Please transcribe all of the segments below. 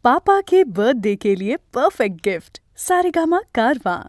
पापा के birthday के लिए perfect gift Saregama कारवां।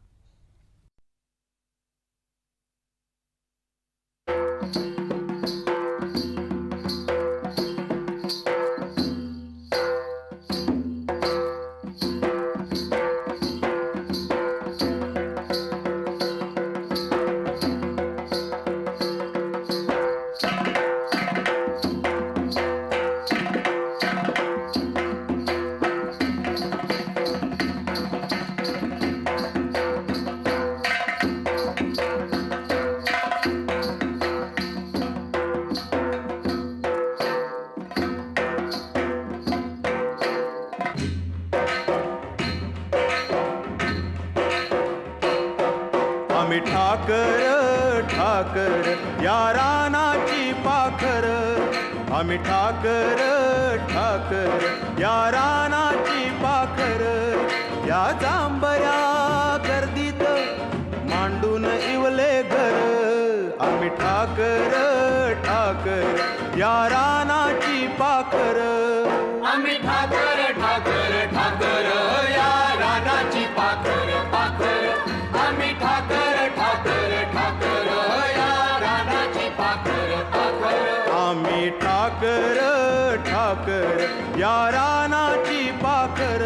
आम्ही ठाकर ठाकर या रानाची पाखर, आम्ही ठाकर ठाकर या रानाची पाखर, या जांभया गर्दीत मांडून इवले घर, आम्ही ठाकर ठाकर या रानाची पाखर, आम्ही ठाकर ठाकर ठाकर या रानाची पाखर पाखर, आम्ही ठाकर ठाकर ठाकर या रानाची पाखर पाखर, आम्ही ठाकर ठाकर या रानाची पाखर.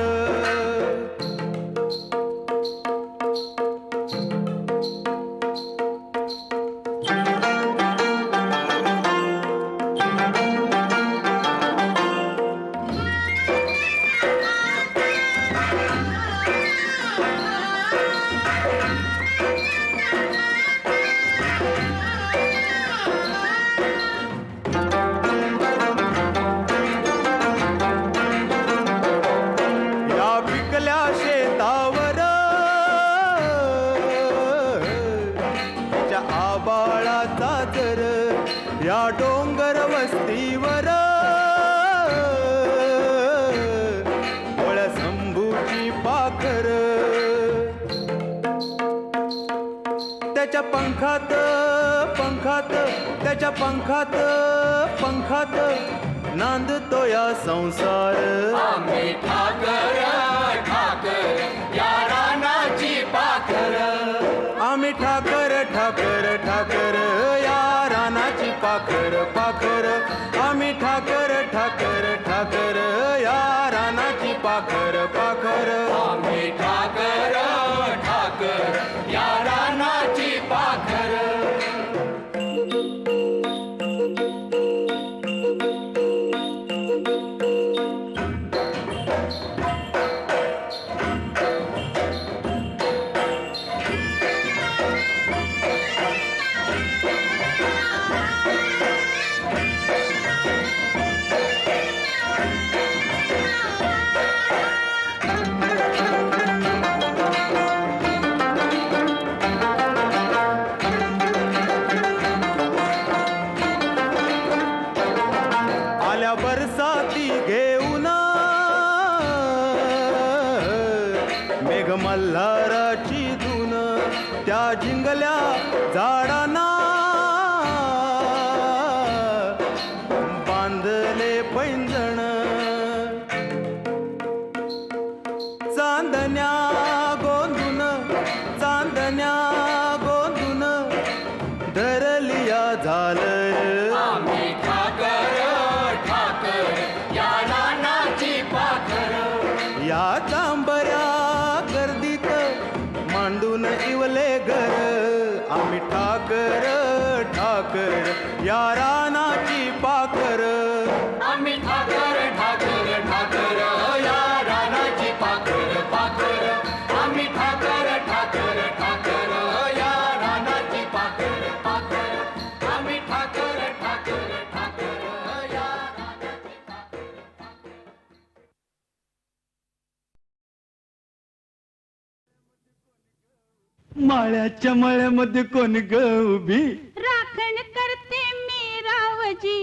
आबाळाचा जर या डोंगर वस्तीवर वळ शंभूची पाखर, त्याच्या पंखात पंखात त्याच्या पंखात पंखात नांदतो या संसार, आम्ही ठाकर ठाकर या रानाची पाखर, आम्ही ठाकर ठाकर ठाकर या रानाची पाखर पाखर, आम्ही ठाकर ठाकर ठाकर या रानाची पाखर पाखर, आम्ही ठाकर ठाकर या रानाची पाखर. बरसाती घेऊन मेघ मल्हाराची धून, त्या जिंगल्या झाडांना बांधले पैंजण, चांदण्या गोंधून चांदण्या गोंधून धरलिया झालर, आम्ही ठाकर ठाकर या रानाची पाखर, या जांभऱ्या गर्दीत मांडून इवले घर, आम्ही ठाकर ठाकर या रानाची पाखर, आम्ही ठाकर ठाकर ठाकर या रानाची पाखर पाखर, आम्ही ठाकर ठाकर ठाकर या रानाची पाखर पाखर, आम्ही ठाकर ठाकर ठाकर या रानाची पाखर. माळ्याच्या मळ्यामध्ये कोण ग उभी, राखण करते मी रावजी,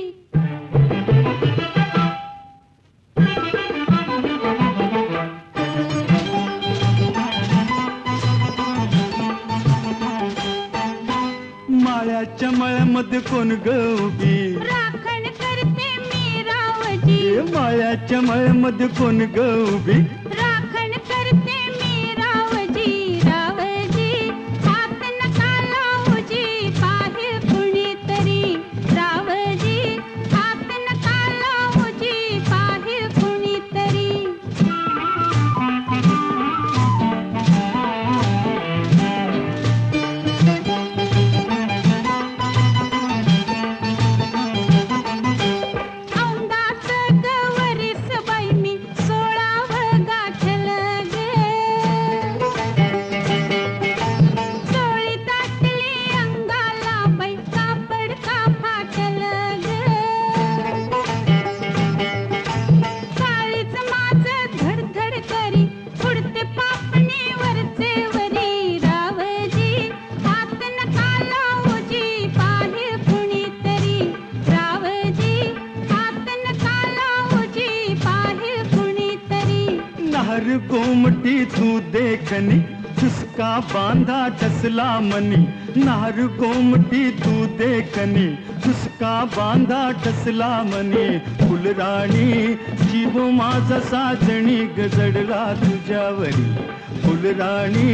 माळ्याच्या मळ्यामध्ये कोण ग उभी, राखण करते मी रावजी, माळ्याच्या मळ्यामध्ये कोण ग उभी राखण करते मी रावजी रावजी हात नका लावूजी पाहे कुणीतरी रावजी हात नका लावूजी पाहे कुणीतरी औंदाचं गवरीस बाई मी 16 गाठलं ग चोळी दाटली अंगाला बाई कापड का फाटलं ग काळीच माझं धडधड करी उडते पापणी वरचे वरी रावजी हात नका लावूजी पाहे कुणीतरी रावजी हात नका लावूजी पाहे कुणीतरी नार गोमटी तू देखनी चुसका बांधा टसला मनी नार गोमटी तू देखनी चुसका बांधा टसला मनी फुलराणी जीव माझा साजणी गजडला तुझ्यावरी फुलराणी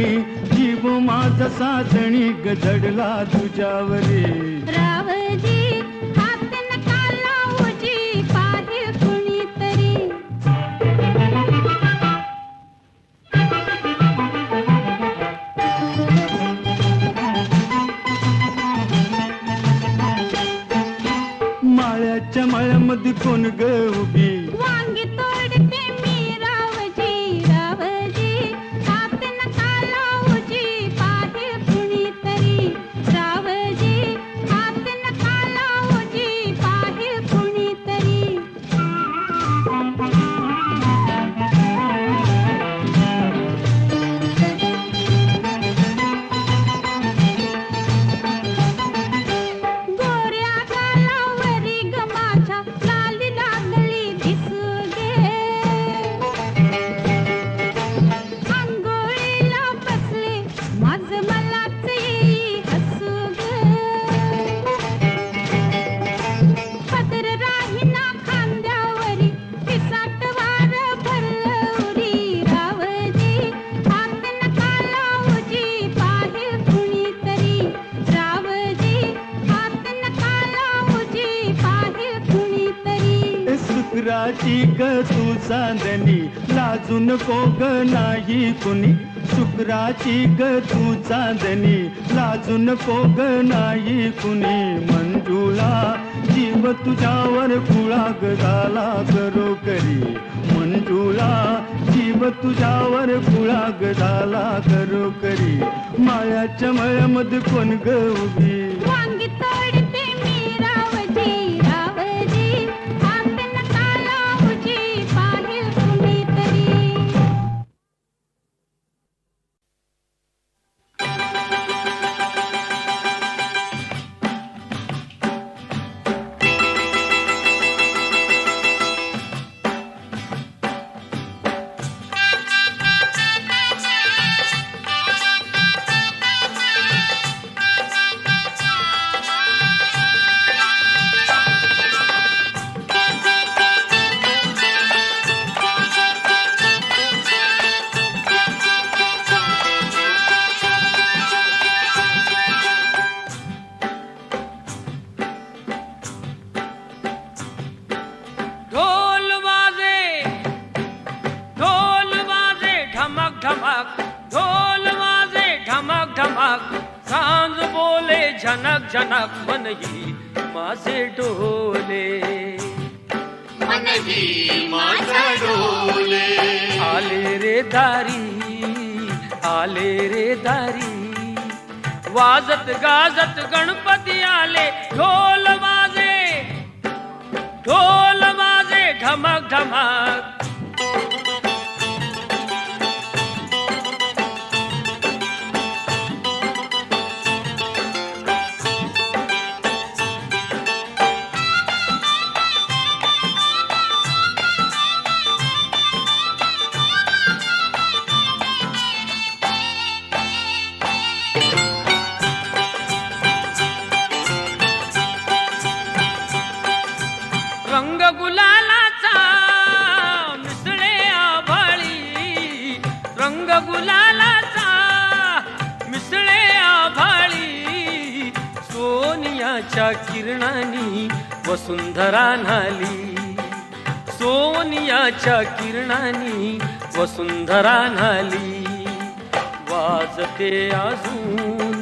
जीव माझा साजणी गजडला तुझ्यावरी रावजी हात नका लावूजी पाहे कुणीतरी माळ्याच्या मळ्यामध्ये कोण ग उभी वांगी तोडते मी रावजी रावजी हात नका लावूजी पाहे कुणीतरी रावजी हात नका लावूजी पाहे कुणीतरी गोऱ्या गालावरी ग माझ्या लाली लागली दिसू गे अंघोळीला बसले माझं मलाच येई हसू ग पदर राहीना खांद्यावरी पिसाट वार भरलं उरी रावजी हात नका लावूजी पाहे कुणीतरी रावजी हात नका लावूजी पाहे कुणीतरी शुक्राची ग तू चांदणी लाजू नको ग नाही कुणी शुक्राची ग तू चांदणी लाजू नको ग नाही कुणी मंजुळा जीव तुझ्यावर कुळा ग झाला करो करी मंजुळा जीव तुझ्यावर कुळा ग झाला करो करी माळ्याच्या मळ्यामध्ये कोण ग उभी वांगी तोडते मी रावजी रावजी हात नका लावूजी पाहे कुणीतरी झनक झनक मन ही माझे डोले मनही माझा डोले आले रे दारी वाजत गाजत गणपती आले ढोल वाजे ढमक ढमक रंग गुलालाचा सोनियाच्या किरणांनी वसुंधरा न्हाली, सोनियाच्या किरणांनी वसुंधरा न्हाली. वाजते अजून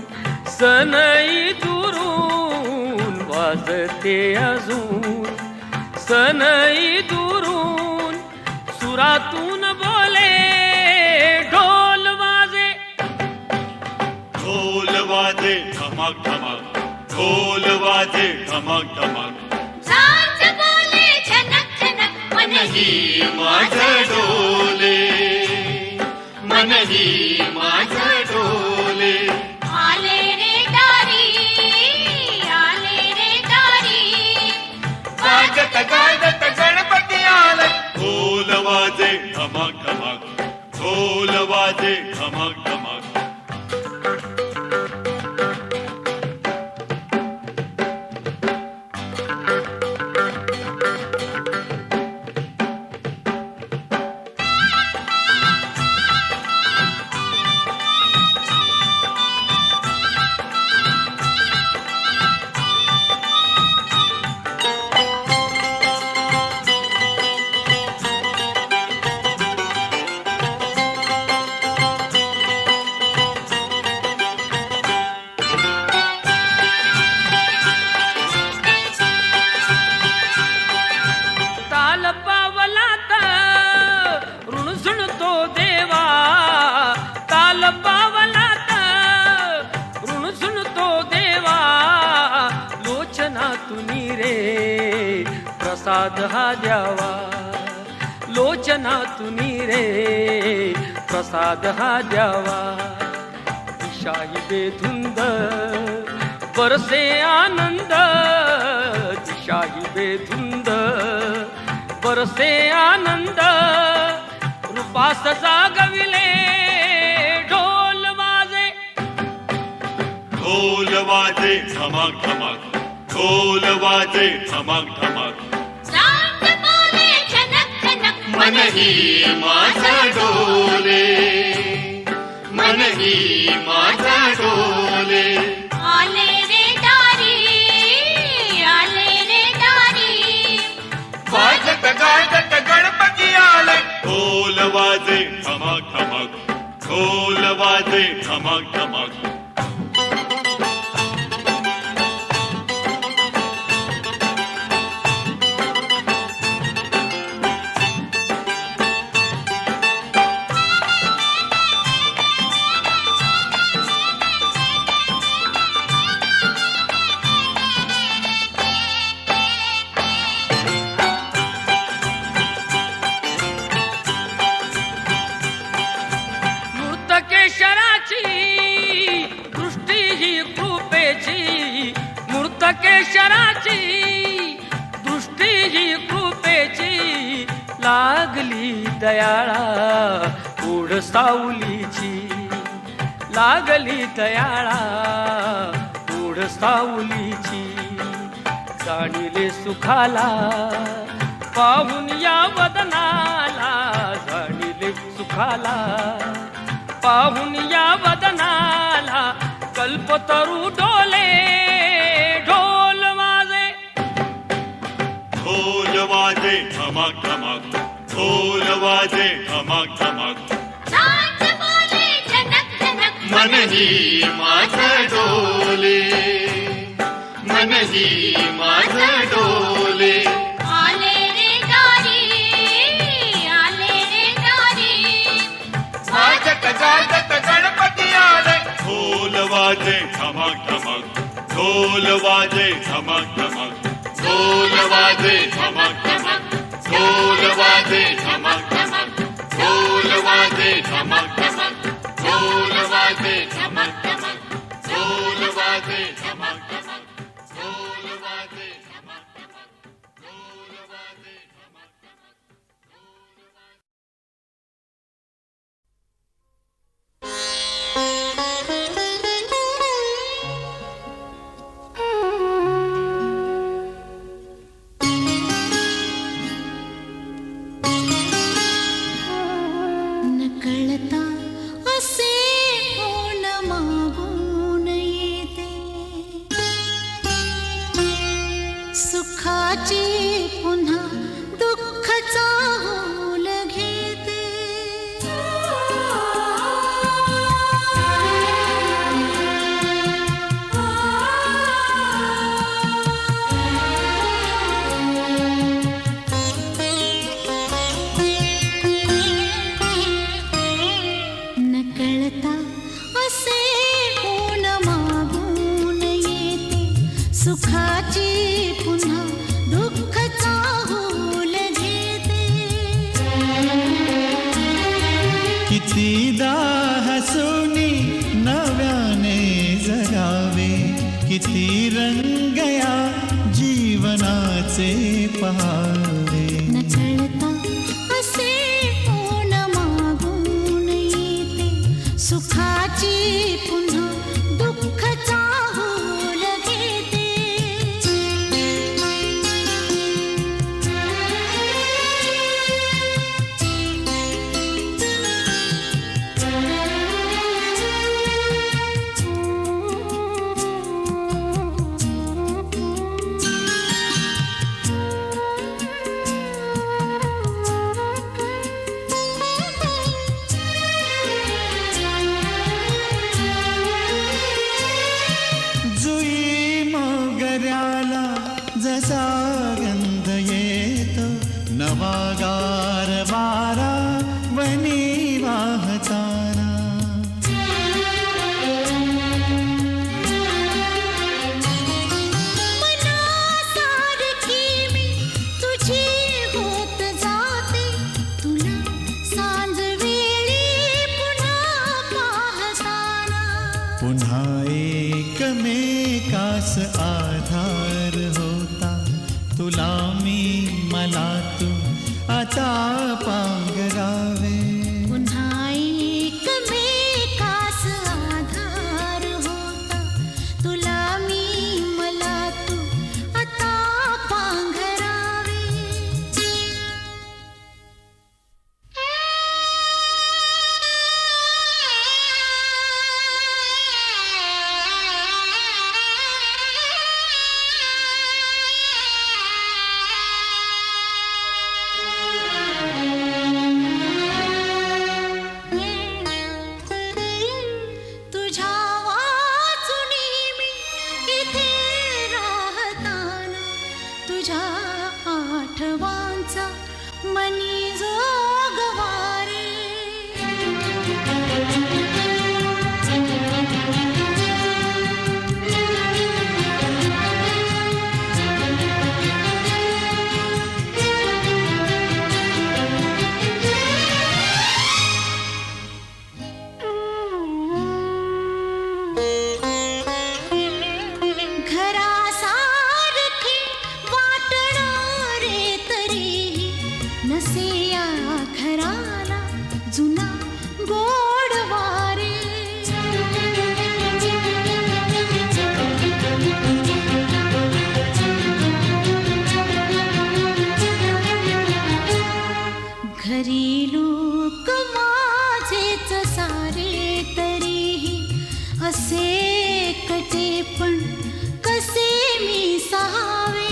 सनई दुरून, वाजते अजून सनई दुरून, सुरातून बोले ढोल वाजे. ढोल वाजे धमक धमक, ढोल वाजे धमक धमक. साज बोले झनक झनक, मनही माझं डोले, मनही माझं डोले. आले रे दारी, आले रे दारी. वाजत गाजत गणपती आला. ढोल वाजे धमक धमक, ढोल वाजे धमक धमक. ताल पावलात ऋणझुणतो देवा, ताल पावलात ऋणझुणतो देवा. लोचनातुनी रे प्रसाद हा द्यावा, लोचनातुनी रे प्रसाद हा द्यावा. दिशाही बेधुंद बरसे आनंद, दिशाही बेधुंद बरसे आनंद. रूपास जागविले ढोल वाजे. ढोल वाजे धमक धमक, ढोल वाजे धमक धमक. साज बोले झनक झनक, मनही माझं डोले, मनही माझं डोले. आले रे दारी, आले रे दारी. वाजत गाजत गणपती आला. ढोल वाजे धमक धमक, ढोल वाजे धमक धमक. मूर्तकेशराची दृष्टी ही कृपेची, मूर्तकेशराची दृष्टी ही कृपेची. लागली दयाळा ओढ सावलीची, लागली दयाळा ओढ सावलीची. जाणिले सुखाला पाहून या वदनाला, जाणिले सुखाला पाहून या वदनाला. कल्पतरू डोले ढोल वाजे. ढोल वाजे धमक धमक, ढोल वाजे धमक धमक. साज बोले झनक झनक, मनही माझं डोले, मनही माझं डोले. आले रे दारी, आले रे दारी. वाजत गाजत गणपती आला. ढोल वाजे धमक धमक, ढोल वाजे धमक धमक. ढोल वाजे धमक धमक, ढोल वाजे धमक धमक. ढोल वाजे धमक धमक, ढोल वाजे धमक धमक. ढोल वाजे धमक धमक, ढोल वाजे धमक धमक. ढोल वाजे धमक नकळता असे कितीदा हसुनी नव्याने जगावे, किती रंग या जीवनाचे पहावे. न चळता असे कोण मागून येते, सुखाची पुन्हा दुःख चाहूल घेते. जुई मोगऱ्याला जसा गंध येतो, नवा गार वारा वनी वाहताना. मनासारखी मी तुझी होत जाते, तुला सांज वेळी पुन्हा पाहताना. पुन्हा एकमेकास आधार होता, तुला मी मला तू आता पांघरावे. पुन्हा एकमेकास आधार होता, तुला मी मला तू आता पांघरावे. तुझ्या वाचुनी मी इथे राहताना, तुझ्या आठवांचा मनी जोगवारे. घरासारखे वाटणारे तरीही नसे या घराला जुना गोडवारे. घरी लोक माझेच सारे तरीही असे कटे पण कसे मी सहावे.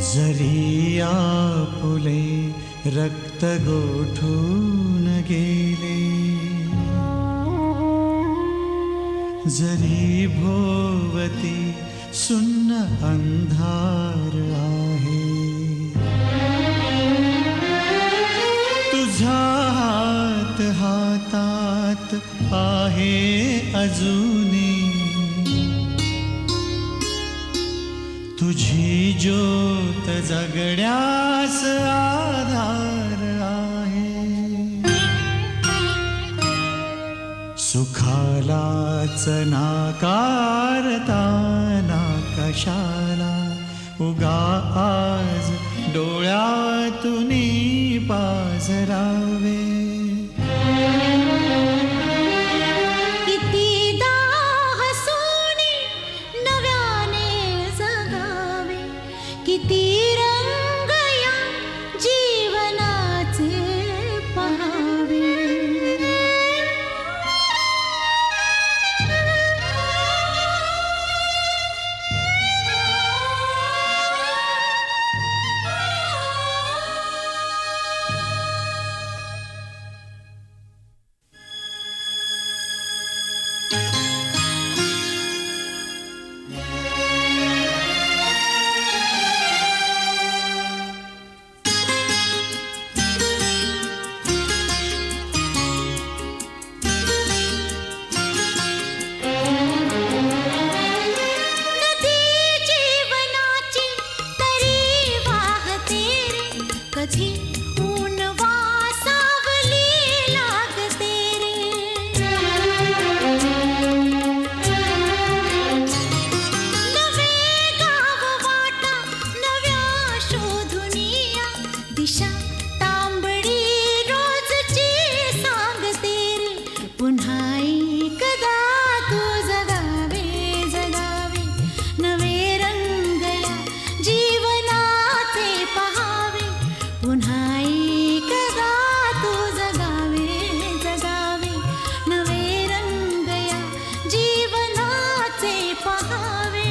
जरी आपुले रक्त गोठून गेले, जरी भोवती सुन्न अंधार आहे, तुझा हात हातात आहे अजूनी, तुझी ज्योत जगण्यास आधार आहे. सुखाला उगाच नाकारता ना कशाला, उगा आज डोळ्यातून पाझरावे. कितीदा हसूनी नव्याने जगावे, किती रंग या जीवनाचे पहावे. कधी ऊन वासावली लागते रे. नवे गाव वाटा नव्या शोधुनिया, दिशा तांबडी रोजची सांगते रे. पुन्हा एकदा तू जगावे जगावे, नवे रंग या जीवनाचे पहावे. पुन्हा एकदा तू जगावे जगावे, नवे रंग या जीवनाचे पहावे.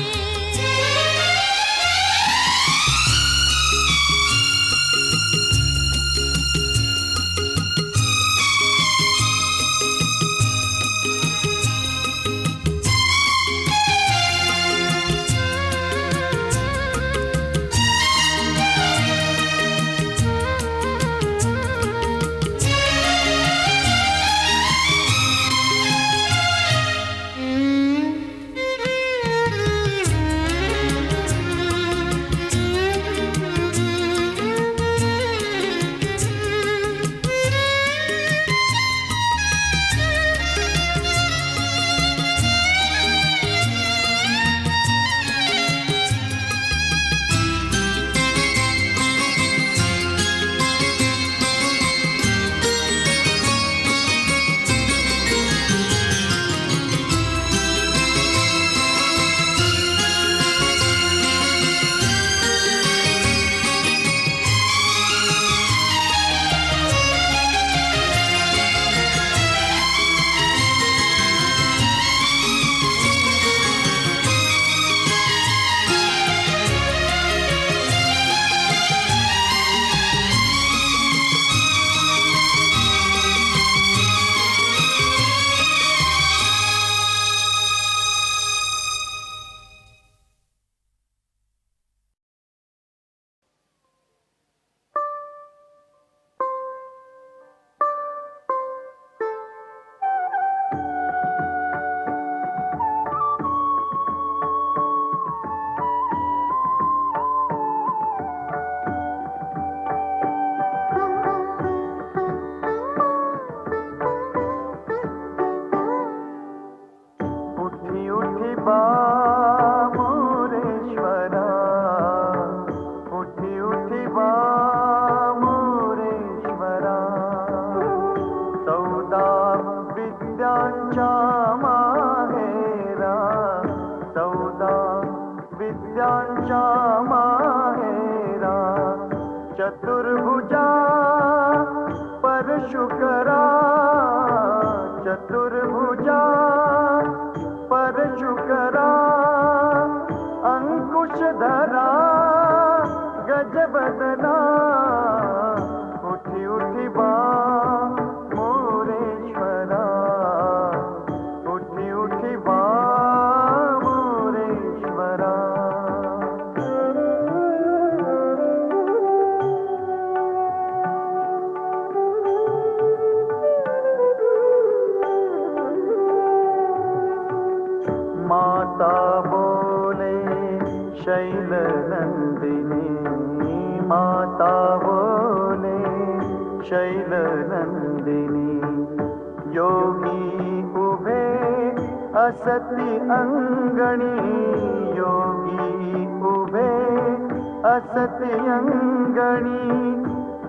चतुर्भुजा परशुकरा, चतुर्भुजा परशुकरा, अंकुशधरा गजबदना, उठी उठी बा मोरेश्वरा, उठी उठी बा मोरेश्वरा. माता बोले शैल नंदिनी, माता बोले शैल नंदिनी, योगी उभे असती अंगणी योगी उभे असती अंगणी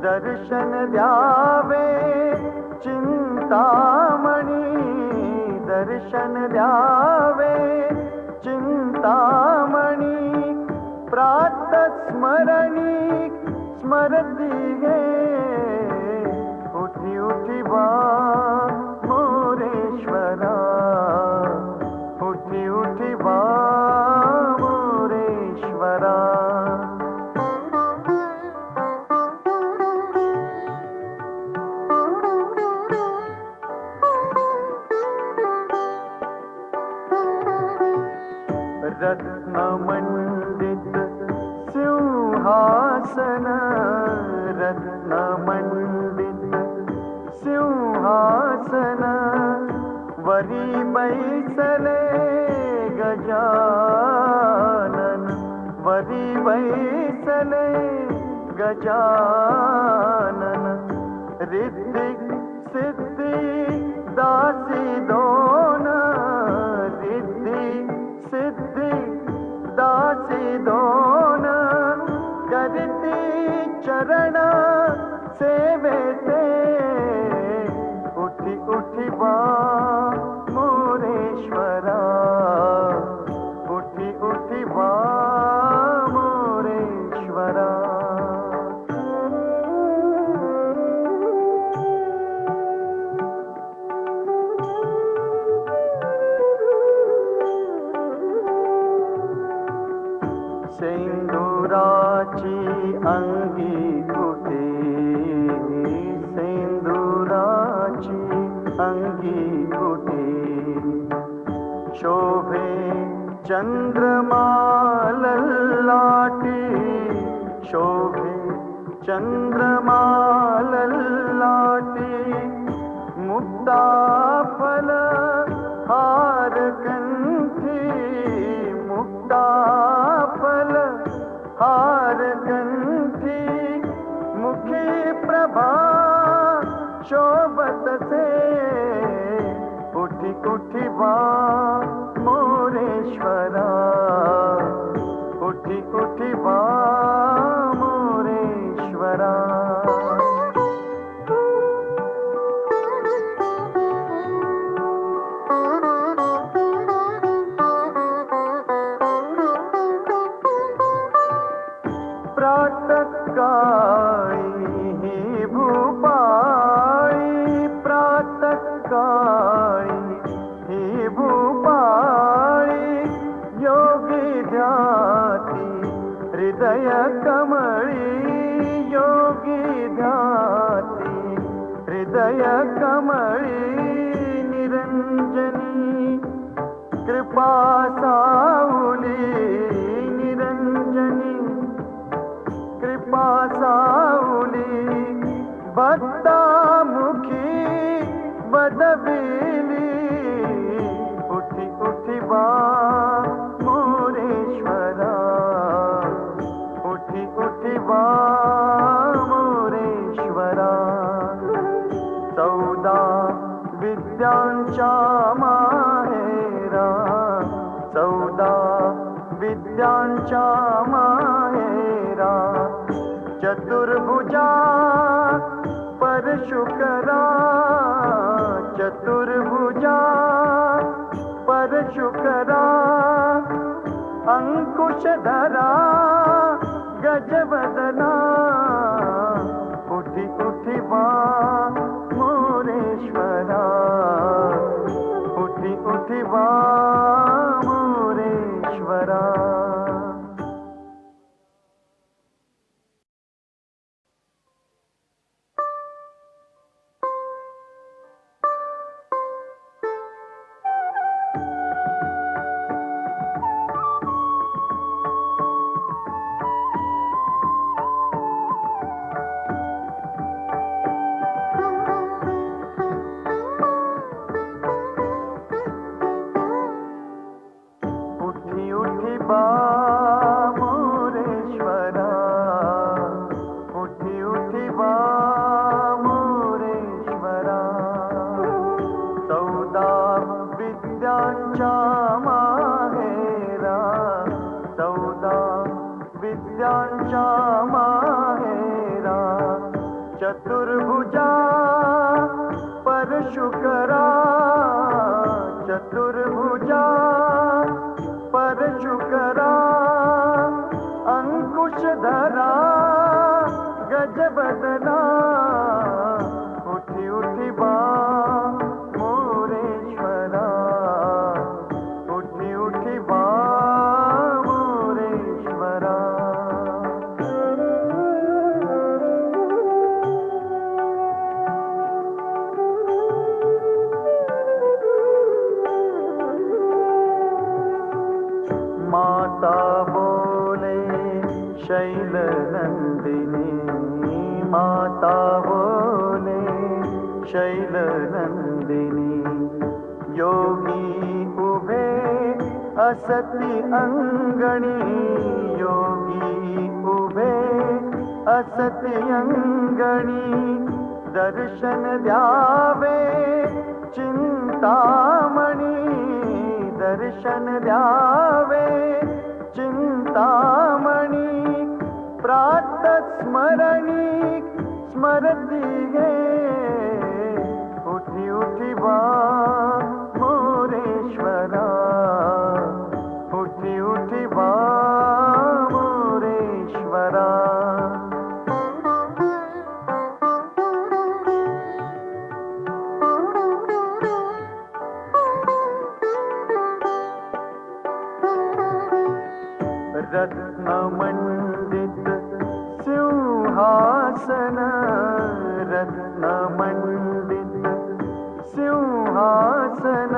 दर्शन द्यावे चिंतामणी दर्शन द्यावे चिंतामणी प्रातस्मरणी स्मरती गे उठी उठी बा मोरेश्वरा उठी उठी बा मोरेश्वरा रत्नमंडित सिंहासन रत्नमंडित सिंहासन वरी बैसले गजानन वरी बैसले गजानन रिद्धी सिद्धी दासी दोन रिद्धी सिद्धी दासी दोन करती चरण सेवेते उठी उठी बा मोरेश्वरा उठी उठी बा मोरेश्वरा सेंदुराची अंगी कुठे सेंदुराची अंगी कुठे शोभे चंद्रमा ललाटी शोभे चंद्रमा ललाटी मुक्ता फल हार कंठी मुक्ता फल हार कंठी मुखी प्रभा शोभत से उठी उठी बा मोरेश्वरा उठी उठी बा मोरेश्वरा प्रातःकाळी ही भूपाळी प्रातःकाळी ही भूपाळी योगी ध्याती हृदय कमळी योगी ध्याती हृदय कमळी निरंजनी कृपा सावली निरंजनी कृपा सावली भक्तामुखी वदविली उठी उठी बा मोरेश्वरा उठी उठी बा मोरेश्वरा 14 विद्यांच्या माहेरा 14 विद्यांच्या माहेरा चतुर्भुजा परशुकरा चतुर्भुजा परशुकरा अंकुशधरा गजवदना उठी उठी बा मोरेश्वरा उठी उठी बा मोरेश्वरा विद्यांच्या माहेरा, 14 विद्यांच्या माहेरा, चतुर्भुजा परशुकरा, चतुर्भुजा परशुकरा, अंकुशधरा गजबदना, उठी उठी बा मोरेश्वरा, उठी उठी बा मोरेश्वरा. माता बोले शैल नंदिनी, माता बोले शैल नंदिनी, योगी उभे असती अंगणी, योगी उभे असती अंगणी, दर्शन द्यावे चिंतामणी, दर्शन द्यावे चिंतामणी, प्रातस्मरणी स्मरती गे, उठी उठी बा मोरेश्वरा, उठी उठी बा मोरेश्वरा. रत्नमंडित सिंहासन, रत्नमंडित सिंहासन,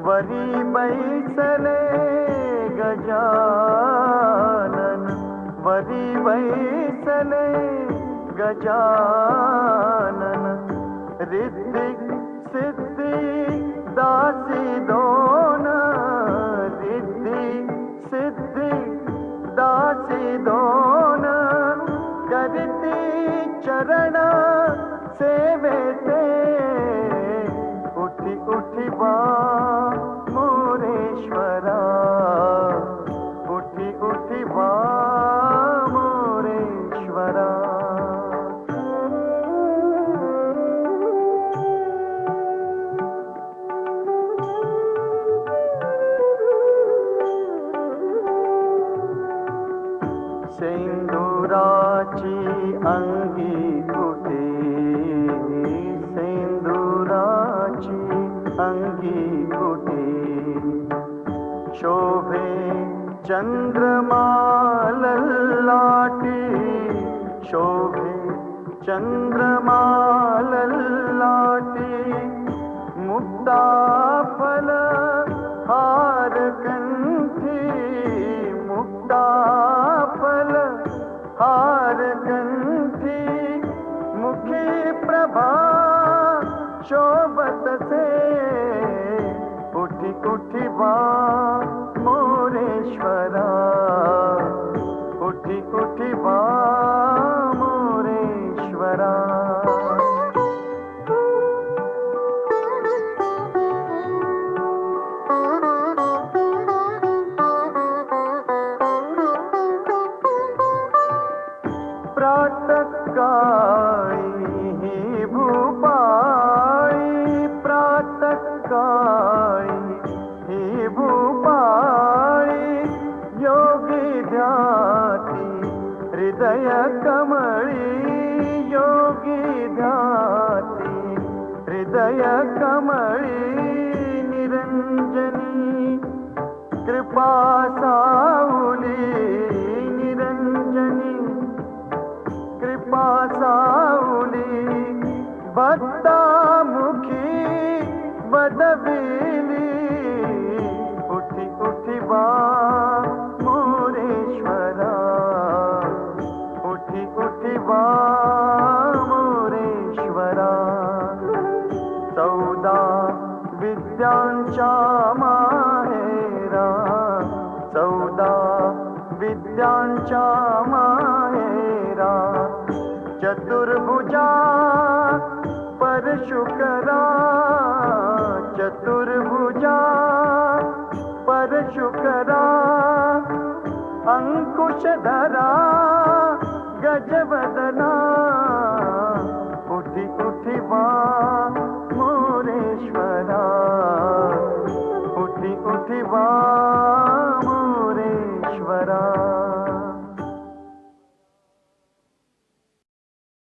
वरी बैसले गजानन, वरी बैसले गजानन, रिद्धी सिद्धी दासी दोन, रिद्धी सिद्धी दासी दोन, करती चरण सेवेते, उठी उठी बा मोरेश्वरा, उठी उठी बा मोरेश्वरा. सिंदुराची अंगी कुठे, सिंदुराची अंगी कुठे, शोभे चंद्रमा ललाटी, शोभे चंद्रमा ललाटी, मुक्ता फल हार कंठी, मुक्ता फल हार कंठी, मुखी प्रभा शोभत से, उठी उठी बा मोरेश्वरा, उठी उठी बा मोरेश्वरा. प्रातःकाळी ही भूपाळी, प्रातःकाळी ही भूपाळी, योगी ध्याती हृदय कमळी, योगी ध्याती हृदय कमळी, निरंजनी कृपा सावली, निरंजनी कृपा सावली, भक्तामुखी वदविली, उठी उठी बा मोरेश्वरा, उठी उठी बा मोरेश्वरा. 14 विद्यांच्या माहेरा, अंकुशधरा गजवदना उठी उठी वा मोरेश्वरा उठी उठी वा